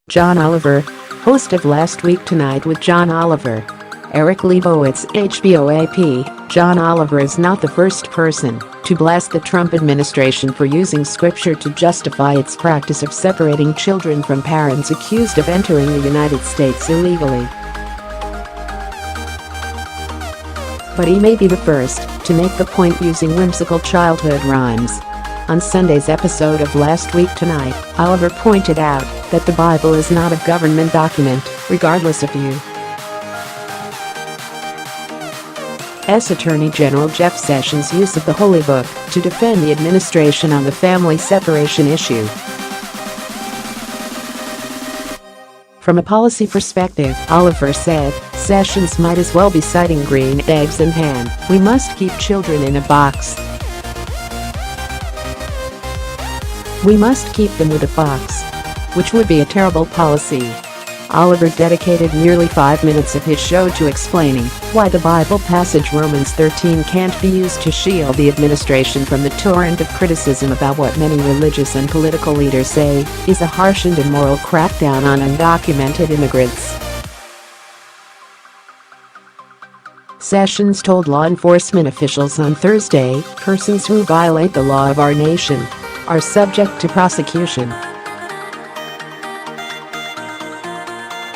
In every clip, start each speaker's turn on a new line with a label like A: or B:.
A: John Oliver, host of Last Week Tonight with John Oliver. Eric Liebowitz, HBOAP. John Oliver is not the first person to blast the Trump administration for using scripture to justify its practice of separating children from parents accused of entering the United States illegally. But he may be the first to make the point using whimsical childhood rhymes. On Sunday's episode of Last Week Tonight, Oliver pointed out that the Bible is not a government document, regardless of view. Attorney General Jeff Sessions' use of the Holy Book to defend the administration on the family separation issue. From a policy perspective, Oliver said, Sessions might as well be citing green eggs and ham. We must keep children in a box. We must keep them with a box. Which would be a terrible policy. Oliver dedicated nearly 5 minutes of his show to explaining why the Bible passage Romans 13 can't be used to shield the administration from the torrent of criticism about what many religious and political leaders say is a harsh and immoral crackdown on undocumented immigrants. Sessions told law enforcement officials on Thursday, persons who violate the law of our nation are subject to prosecution.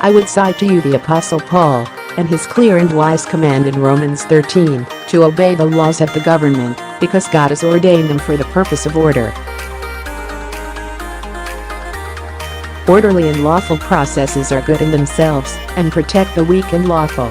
A: I would cite to you the Apostle Paul and his clear and wise command in Romans 13 to obey the laws of the government because God has ordained them for the purpose of order. Orderly and lawful processes are good in themselves and protect the weak and lawful.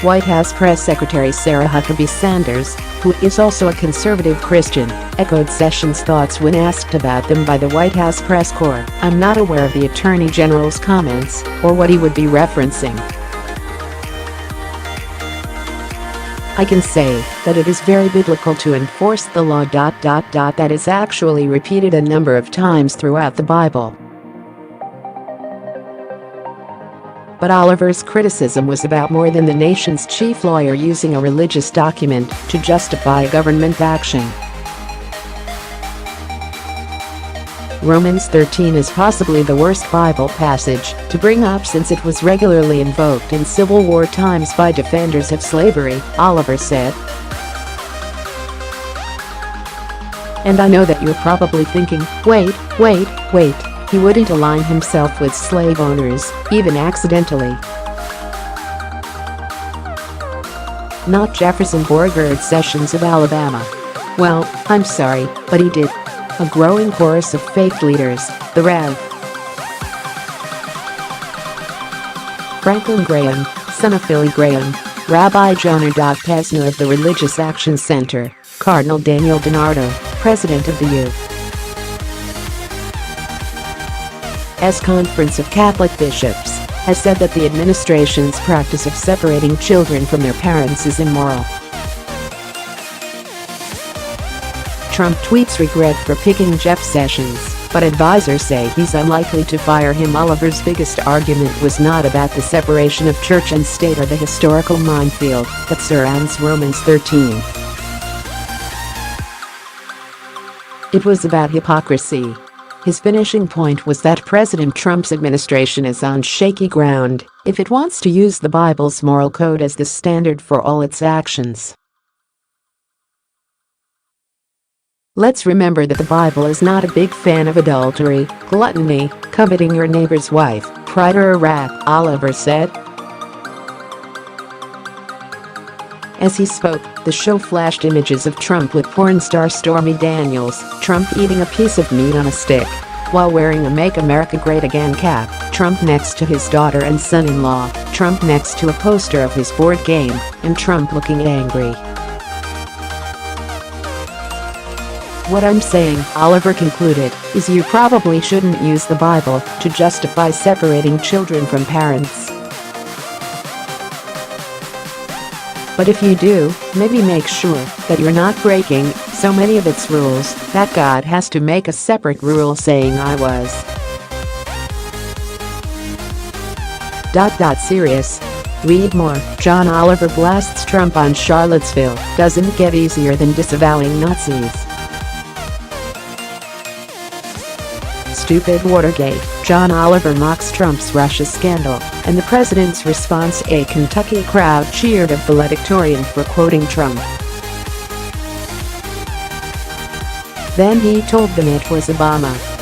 A: White House Press Secretary Sarah Huckabee Sanders, who is also a conservative Christian, echoed Sessions' thoughts when asked about them by the White House press corps. I'm not aware of the Attorney General's comments or what he would be referencing. I can say that it is very biblical to enforce the law. That is actually repeated a number of times throughout the Bible. But Oliver's criticism was about more than the nation's chief lawyer using a religious document to justify government action. Romans 13 is possibly the worst Bible passage to bring up since it was regularly invoked in Civil War times by defenders of slavery, Oliver said. And I know that you're probably thinking, wait. He wouldn't align himself with slave owners, even accidentally. Not Jeffersons Beauregard Sessions of Alabama. Well, I'm sorry, but he did. A growing chorus of faith leaders, the Rev. Franklin Graham, son of Philly Graham, Rabbi Jonah Dov Pesner of the Religious Action Center, Cardinal Daniel DiNardo, president of the U.S. Conference of Catholic Bishops, has said that the administration's practice of separating children from their parents is immoral. Trump tweets regret for picking Jeff Sessions, but advisors say he's unlikely to fire him. Oliver's biggest argument was not about the separation of church and state or the historical minefield that surrounds Romans 13. It was about hypocrisy. His finishing point was that President Trump's administration is on shaky ground if it wants to use the Bible's moral code as the standard for all its actions. Let's remember that the Bible is not a big fan of adultery, gluttony, coveting your neighbor's wife, pride or wrath, Oliver said. As he spoke, the show flashed images of Trump with porn star Stormy Daniels, Trump eating a piece of meat on a stick, while wearing a Make America Great Again cap, Trump next to his daughter and son-in-law, Trump next to a poster of his board game, and Trump looking angry. What I'm saying, Oliver concluded, is you probably shouldn't use the Bible to justify separating children from parents. But if you do, maybe make sure that you're not breaking so many of its rules that God has to make a separate rule saying I was. Serious. Read more. John Oliver blasts Trump on Charlottesville. Doesn't get easier than disavowing Nazis. Stupid Watergate. John Oliver mocks Trump's Russia scandal, and the president's response. A Kentucky crowd cheered a valedictorian for quoting Trump. Then he told them it was Obama.